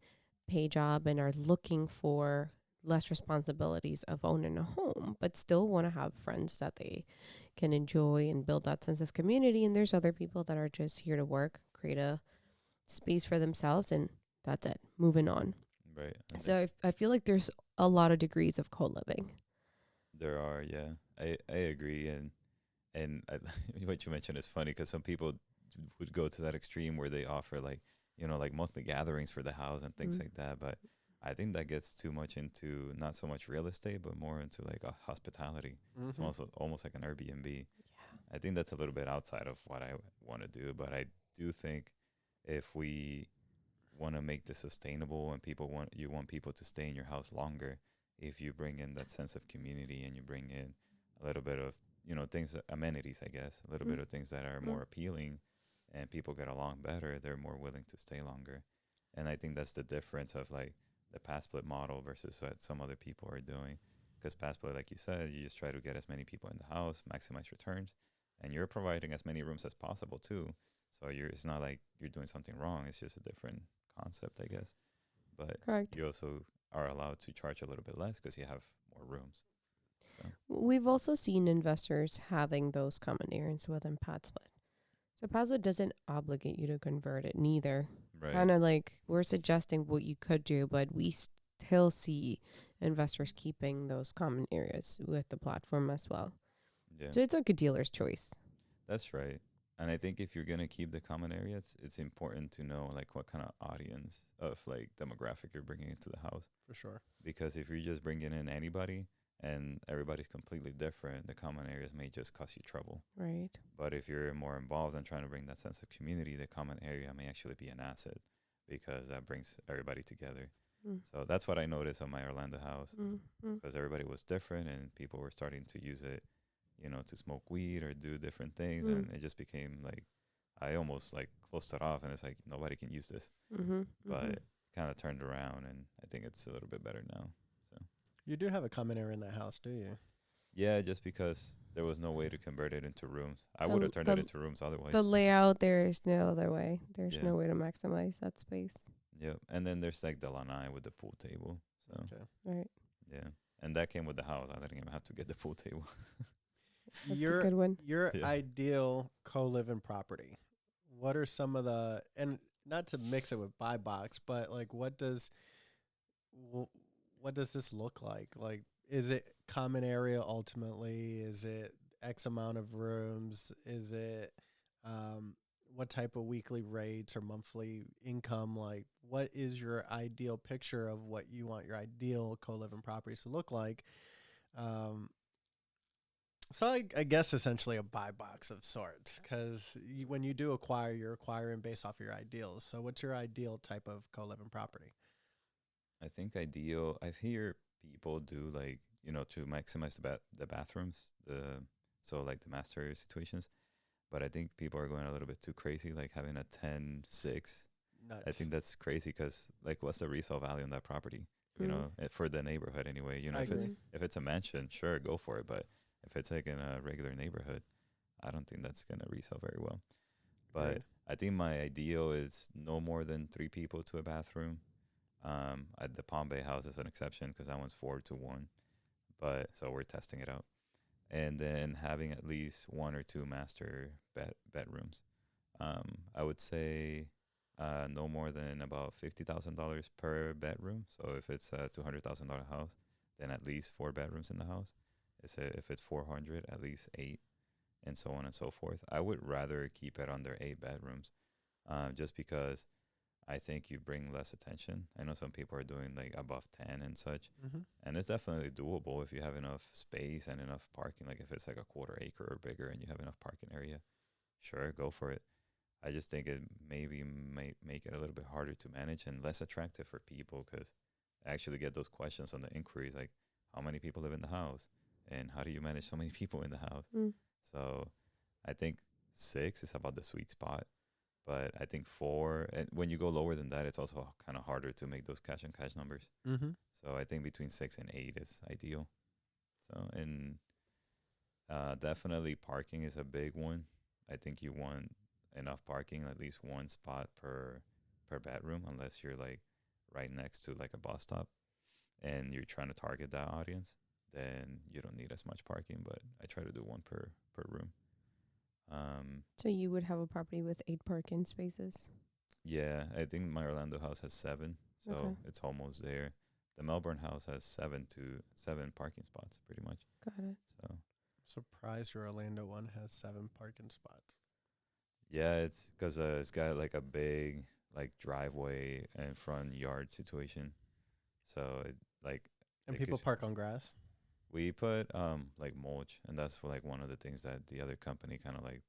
pay job and are looking for less responsibilities of owning a home, but still want to have friends that they can enjoy and build that sense of community. And there's other people that are just here to work, create a space for themselves, and that's it. Moving on. Right. And So I feel like there's a lot of degrees of co-living. there are, yeah. I agree, and what you mentioned is funny because some people would go to that extreme where they offer like like monthly gatherings for the house and things Mm. like that. But I think that gets too much into not so much real estate, but more into like a hospitality. It's Mm-hmm. almost like an Airbnb. Yeah. I think that's a little bit outside of what I want to do, but I do think if we want to make this sustainable and you want people to stay in your house longer, if you bring in that sense of community and you bring in a little bit of things, amenities, I guess, a little bit Mm. of things that are Mm. more appealing, and people get along better, they're more willing to stay longer. And I think that's the difference of like the PadSplit model versus what some other people are doing. Because PadSplit, like you said, you just try to get as many people in the house, maximize returns, and you're providing as many rooms as possible too. So it's not like you're doing something wrong. It's just a different concept, I guess. But Correct. you also are allowed to charge a little bit less because you have more rooms. So We've also seen investors having those common areas within PadSplit. So PadSplit doesn't obligate you to convert it neither. right, Kind of like we're suggesting what you could do, but we still see investors keeping those common areas with the platform as well. yeah, So it's like a dealer's choice. that's right. And I think if you're gonna keep the common areas, it's important to know like what kind of audience of like demographic you're bringing into the house. For sure. Because if you're just bringing in anybody and everybody's completely different, the common areas may just cause you trouble. Right. But if you're more involved and trying to bring that sense of community, the common area may actually be an asset because that brings everybody together. Mm. So that's what I noticed on my Orlando house Mm. Mm. because everybody was different and people were starting to use it, to smoke weed or do different things. Mm. And it just became like, I almost like closed it off and it's like, nobody can use this. Mm-hmm. But kind of turned around and I think it's a little bit better now. So, You do have a common area in that house, do you? yeah, just because there was no way to convert it into rooms. I The would l- have turned the it l- into rooms otherwise. The layout, there is no other way. There's Yeah. no way to maximize that space. Yep. And then there's like the lanai with the pool table. So, Okay. Right. yeah. And that came with the house. I didn't even have to get the pool table. That's a Your good one. your Yeah. ideal co-living property. What are some of the, and not to mix it with buy box, but like what does this look like? Like, is it common area ultimately? Is it X amount of rooms? Is it what type of weekly rates or monthly income? Like, what is your ideal picture of what you want your ideal co-living properties to look like? Um, So I guess essentially a buy box of sorts, because when you do acquire, you're acquiring based off your ideals. So what's your ideal type of co-living property? I think ideal. I hear people do like to maximize the bathrooms, so like the master situations. But I think people are going a little bit too crazy, like having a 10-6. I Nuts. think that's crazy because like, what's the resale value on that property? For the neighborhood anyway. I agree. If it's a mansion, sure, go for it. But if it's like in a regular neighborhood, I don't think that's gonna resell very well. But Agreed. I think my ideal is no more than 3 people to a bathroom. At the Palm Bay house is an exception because that one's 4-1. But so we're testing it out, and then having at least 1 or 2 master bedrooms. I would say no more than about $50,000 per bedroom. So if it's a $200,000 house, then at least 4 bedrooms in the house. If it's 400, at least 8, and so on and so forth. I would rather keep it under 8 bedrooms, just because I think you bring less attention. I know some people are doing like above 10 and such, Mm-hmm. and it's definitely doable if you have enough space and enough parking. Like if it's like a quarter acre or bigger and you have enough parking area, sure, go for it. I just think it maybe may make it a little bit harder to manage and less attractive for people because I actually get those questions on the inquiries like, how many people live in the house? And how do you manage so many people in the house? Mm. So I think 6 is about the sweet spot. But I think 4, and when you go lower than that, it's also kind of harder to make those cash and cash numbers. Mm-hmm. So I think between 6 and 8 is ideal. So, and definitely parking is a big one. I think you want enough parking, at least one spot per bedroom, unless you're like right next to like a bus stop and you're trying to target that audience, then you don't need as much parking. But I try to do one per room. So you would have a property with 8 parking spaces. Yeah, I think my Orlando house has 7, so Okay. it's almost there. The Melbourne house has 7 parking spots, pretty much. Got it. So Surprised your Orlando one has 7 parking spots. yeah, it's because it's got like a big like driveway and front yard situation. So it like And it people gives, park on grass. we put like mulch, and that's like one of the things that the other company kind of like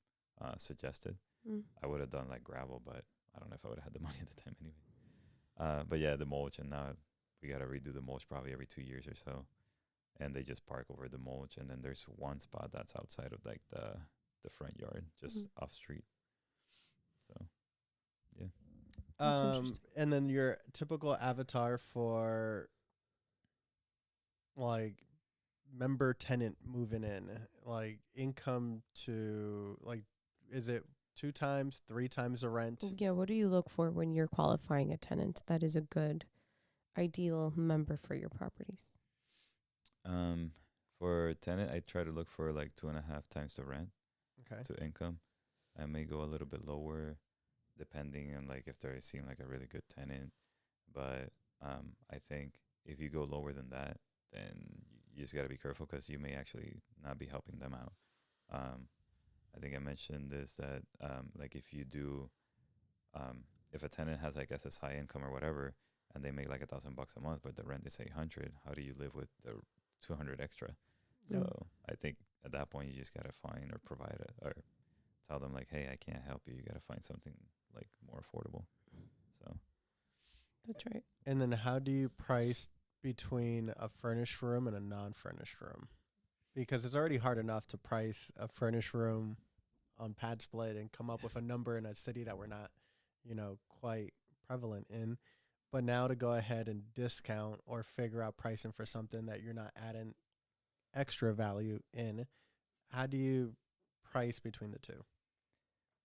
suggested. Mm. I would have done like gravel, but I don't know if I would have had the money at the time anyway. But yeah, the mulch, and now we gotta redo the mulch probably every 2 years or so. And they just park over the mulch, and then there's one spot that's outside of like the front yard, just off street. So yeah, That's interesting. And then your typical avatar for like member tenant moving in, like income to like, is it 2 times, 3 times the rent? Yeah, what do you look for when you're qualifying a tenant that is a good, ideal member for your properties? for tenant, I try to look for like 2.5 times the rent Okay. to income. I may go a little bit lower, depending on like if they seem like a really good tenant. But I think if you go lower than that, then you just got to be careful because you may actually not be helping them out. Um, I think I mentioned this that like if you do, if a tenant has, I guess, this high income or whatever, and they make like $1,000 a month, but the rent is 800, how do you live with the 200 extra? Yeah. So I think at that point you just gotta find or provide it or tell them like, hey, I can't help you. You gotta find something like more affordable. So That's right. And then how do you price between a furnished room and a non-furnished room? Because it's already hard enough to price a furnished room on PadSplit and come up with a number in a city that we're not, quite prevalent in. But now to go ahead and discount or figure out pricing for something that you're not adding extra value in, how do you price between the two?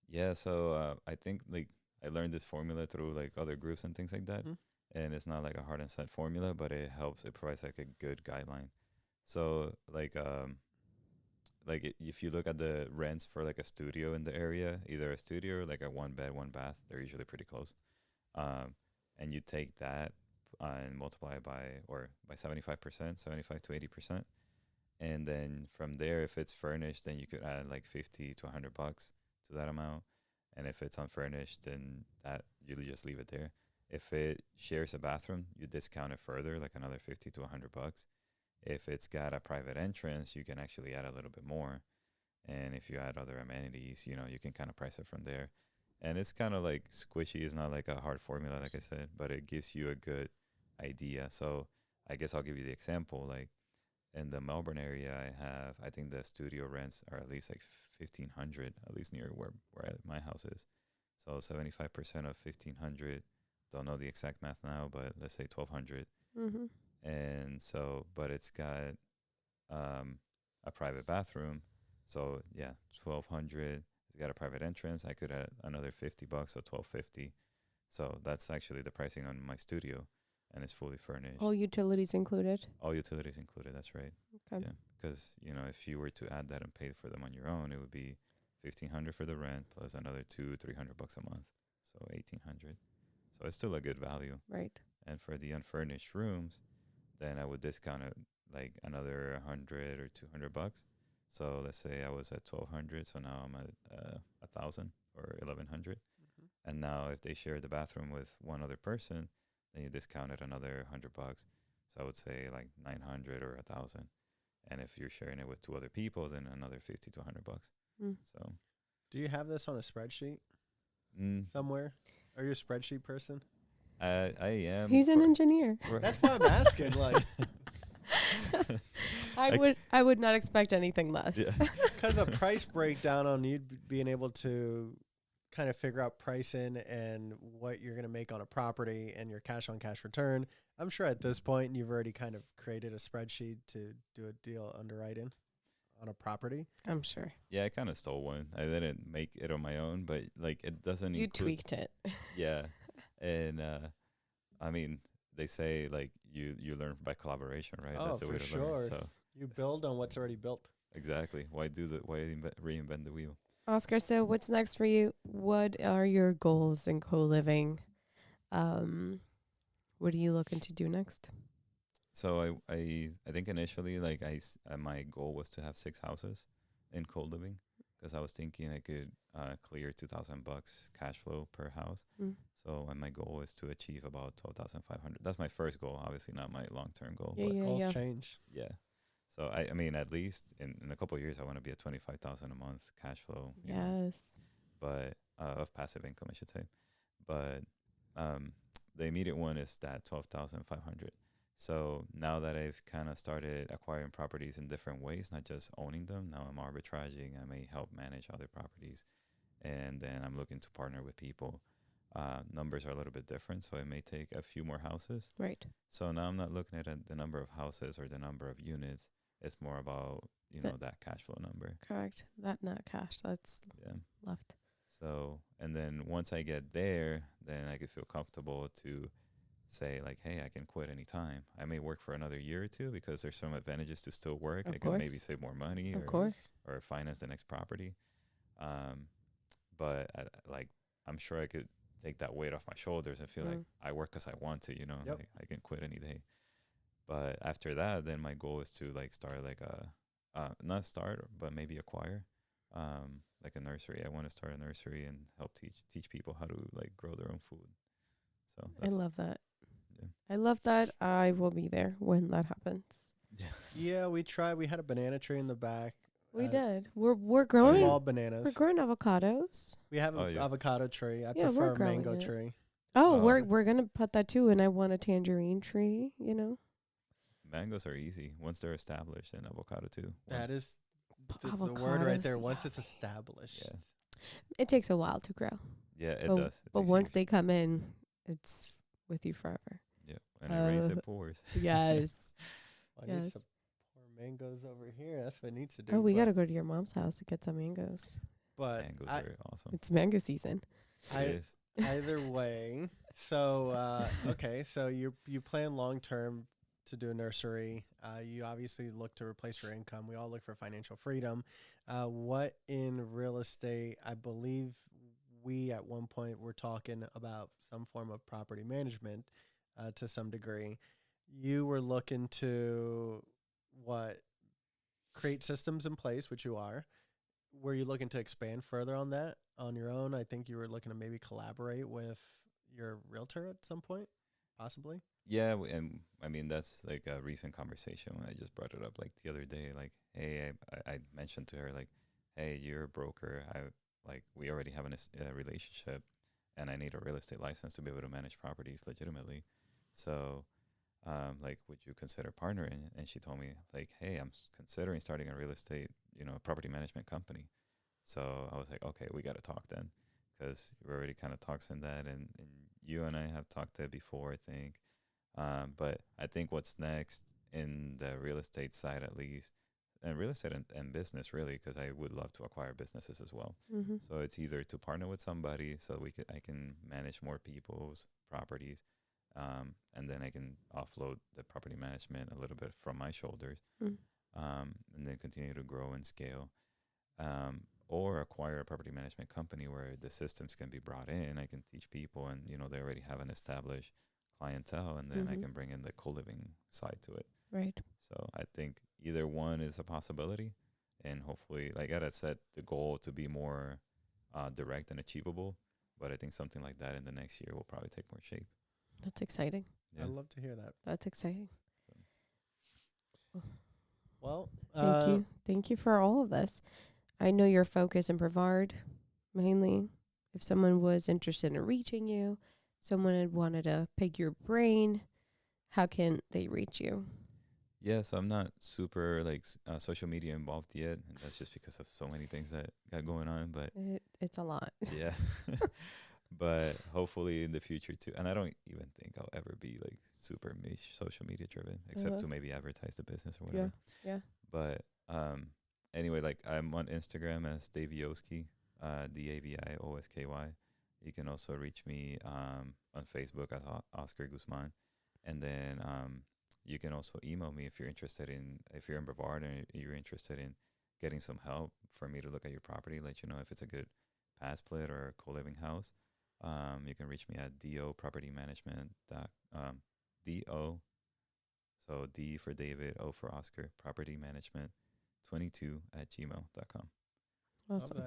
yeah, so I think like I learned this formula through like other groups and things like that. Mhm. And it's not like a hard and set formula, but it helps. It provides like a good guideline. So if you look at the rents for like a studio in the area, either a studio or like a 1 bed, 1 bath, they're usually pretty close. And you take that and multiply it by 75%, 75 to 80%. And then from there, if it's furnished, then you could add like 50 to $100 to that amount. And if it's unfurnished, then that you just leave it there. If it shares a bathroom, you discount it further, like another 50 to $100. If it's got a private entrance, you can actually add a little bit more. And if you add other amenities, you can kind of price it from there. And it's kind of like squishy. It's not like a hard formula, like I said, but it gives you a good idea. So I guess I'll give you the example. Like in the Melbourne area, I think the studio rents are at least like 1,500, at least near where my house is. So 75% of 1,500, don't know the exact math now, but let's say 1,200. Mm-hmm. And so, but it's got a private bathroom. So yeah, 1,200. It's got a private entrance. I could add another $50, so 1,250. So that's actually the pricing on my studio, and it's fully furnished. All utilities included. All utilities included. That's right. Okay. Yeah, because if you were to add that and pay for them on your own, it would be 1,500 for the rent plus another $200-300 a month, so 1,800. So it's still a good value. Right. And for the unfurnished rooms, then I would discount it like another $100 or $200. So let's say I was at 1,200, so now I'm at 1,000 or 1,100. Mm-hmm. And now if they share the bathroom with one other person, then you discount it another $100. So I would say like 900 or 1,000. And if you're sharing it with two other people, then another $50 to $100. Mm. So, Do you have this on a spreadsheet somewhere? Are you a spreadsheet person? I am. He's an engineer. That's why I'm asking. Like, I would not expect anything less. Yeah. because a price breakdown on you being able to kind of figure out pricing and what you're going to make on a property and your cash on cash return. I'm sure at this point you've already kind of created a spreadsheet to do a deal underwriting on a property. I'm sure. Yeah, I kind of stole one. I didn't make it on my own, but like it doesn't. You include, tweaked it. Yeah, and I mean, they say like you learn by collaboration, right? Oh, That's the for way to sure. learn. So You build on what's already built. exactly. Why reinvent the wheel? Oscar, so what's next for you? What are your goals in co-living? What are you looking to do next? So I think initially like my goal was to have 6 houses in co-living because I was thinking I could clear $2,000 cash flow per house. Mm. So my goal is to achieve about 12,500. That's my first goal, obviously not my long-term goal. Yeah, But yeah, Goals yeah. change. yeah. So I mean, at least in a couple of years, I want to be at 25,000 a month cash flow. you know, Yes. But of passive income, I should say. But the immediate one is that 12,500. So now that I've kind of started acquiring properties in different ways, not just owning them, now I'm arbitraging. I may help manage other properties, and then I'm looking to partner with people. Numbers are a little bit different, so it may take a few more houses. Right. So now I'm not looking at the number of houses or the number of units. It's more about, that cash flow number. Correct. That not cash. That's Yeah. left. So, and then once I get there, then I could feel comfortable to say like, hey, I can quit anytime. I may work for another year or two because there's some advantages to still work. Of I can maybe course. save more money Of course. or finance the next property. But I'm sure I could take that weight off my shoulders and feel like I work because I want to, Yep. like I can quit any day. But after that, then my goal is to like start like not start, but maybe acquire like a nursery. I want to start a nursery and help teach people how to like grow their own food. So I love that. Yeah. I love that. I will be there when that happens. Yeah, we tried. We had a banana tree in the back. We did. We're growing. Small bananas. We're growing avocados. We have Oh, an yeah. avocado tree. I Yeah, we're prefer a growing mango it. tree. Oh, Oh, we're okay. we're gonna put that too, and I want a tangerine tree. Mangoes are easy once they're established, and avocado too. That Once- is the word right there. Avocados, Once it's yummy. established. Yeah. It takes a while to grow, Yeah, it but, does. It but takes once years. they come in, it's with you forever. Yeah, when it rains, Uh, it pours. Yes. I Yes. need some poor mangoes over here. That's what it needs to do. Oh, we but- gotta go to your mom's house to get some mangoes. But Mangoes I- are awesome. It's mango season. I- It is. either way, so okay, so you plan long term to do a nursery. You obviously look to replace your income. We all look for financial freedom. What in real estate? I believe we at one point were talking about some form of property management to some degree. You were looking to create systems in place, which you are. Were you looking to expand further on that on your own? I think you were looking to maybe collaborate with your realtor at some point, possibly. Yeah, and I mean that's like a recent conversation when I just brought it up like the other day. Like, hey, I mentioned to her like, hey, you're a broker. We already have a relationship, and I need a real estate license to be able to manage properties legitimately. So, like, would you consider partnering? And she told me like, hey, I'm considering starting a real estate, property management company. So I was like, okay, we got to talk then, because we already kind of talked in that, and you and I have talked it before, I think. But I think what's next in the real estate side, at least, and real estate and business, really, because I would love to acquire businesses as well. Mm-hmm. So it's either to partner with somebody so I can manage more people's properties, and then I can offload the property management a little bit from my shoulders, Mm. and then continue to grow and scale. Or acquire a property management company where the systems can be brought in. I can teach people, and they already have an established clientele, and then I can bring in the co-living side to it. Right. So I think either one is a possibility, and hopefully, like I had set the goal to be more direct and achievable. But I think something like that in the next year will probably take more shape. That's exciting. Yeah. I'd love to hear that. That's exciting. Well, Thank you. Thank you for all of this. I know your focus in Brevard, mainly. If someone was interested in reaching you, someone had wanted to pick your brain, how can they reach you? Yeah, so I'm not super social media involved yet, and that's just because of so many things that got going on. But It's a lot. yeah, but hopefully in the future too. And I don't even think I'll ever be like super social media driven, except to maybe advertise the business or whatever. Yeah. But anyway, like I'm on Instagram as Davioski, DAVIOSKY. You can also reach me on Facebook as Oscar Guzman, and then you can also email me if you're in Brevard and you're interested in getting some help for me to look at your property, let you know if it's a good PadSplit or a co-living house. You can reach me at dopropertymanagement. Do, so D for David, O for Oscar, property management 22@gmail.com. Awesome.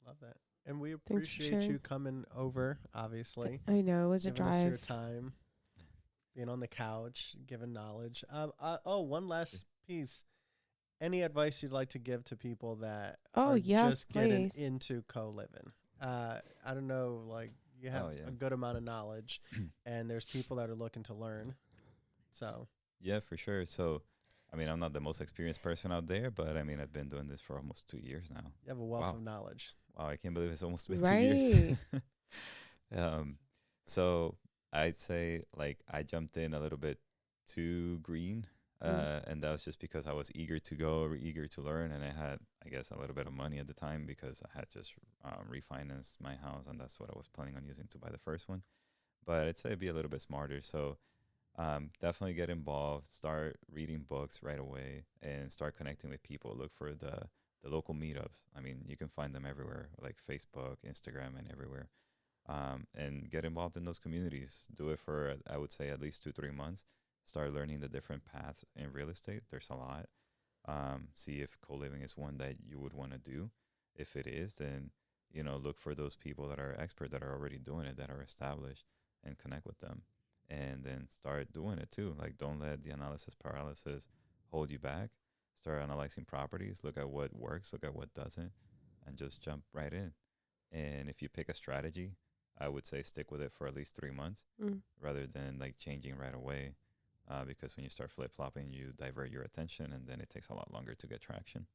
Love that. And we Thanks for appreciate sharing. you coming over, obviously. I know it was a Giving us your drive. time, being on the couch, giving knowledge. One last piece. Any advice you'd like to give to people that are just getting into co-living? I don't know, like you have a good amount of knowledge, and there's people that are looking to learn. So yeah, for sure. So, I mean, I'm not the most experienced person out there, but I mean, I've been doing this for almost 2 years now. You have a wealth of knowledge. Wow, I can't believe it's almost been 2 years. So I'd say like I jumped in a little bit too green. And that was just because I was eager to go, eager to learn. And I had, I guess, a little bit of money at the time because I had just refinanced my house. And that's what I was planning on using to buy the first one. But I'd say be a little bit smarter. So definitely get involved, start reading books right away, and start connecting with people. Look for the local meetups. I mean, you can find them everywhere, like Facebook, Instagram, and everywhere. And get involved in those communities. Do it for, I would say, at least 2-3 months. Start learning the different paths in real estate. There's a lot. See if co-living is one that you would want to do. If it is, then, look for those people that are expert, that are already doing it, that are established, and connect with them. And then start doing it too. Like, don't let the analysis paralysis hold you back. Start analyzing properties. Look at what works, look at what doesn't, and just jump right in. And if you pick a strategy, I would say stick with it for at least 3 months rather than like changing right away. Because when you start flip-flopping, you divert your attention, and then it takes a lot longer to get traction.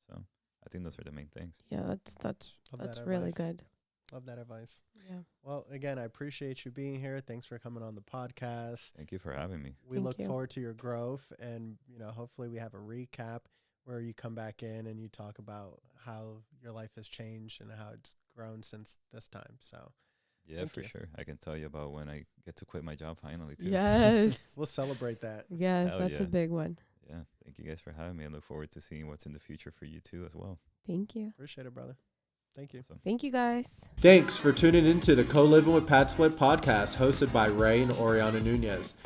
So I think those are the main things. Yeah, that's really good. Love that advice. Yeah. Well, again, I appreciate you being here. Thanks for coming on the podcast. Thank you for having me. We look forward to your growth, and hopefully we have a recap where you come back in and you talk about how your life has changed and how it's grown since this time. So. Yeah, for sure. I can tell you about when I get to quit my job finally, too. Yes. We'll celebrate that. Yes, that's a big one. Yeah. Thank you guys for having me. I look forward to seeing what's in the future for you, too, as well. Thank you. Appreciate it, brother. Thank you. Awesome. Thank you, guys. Thanks for tuning into the Co-Living with PadSplit podcast hosted by Ray and Oriana Nunez.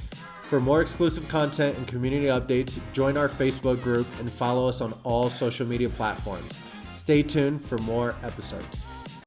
For more exclusive content and community updates, join our Facebook group and follow us on all social media platforms. Stay tuned for more episodes.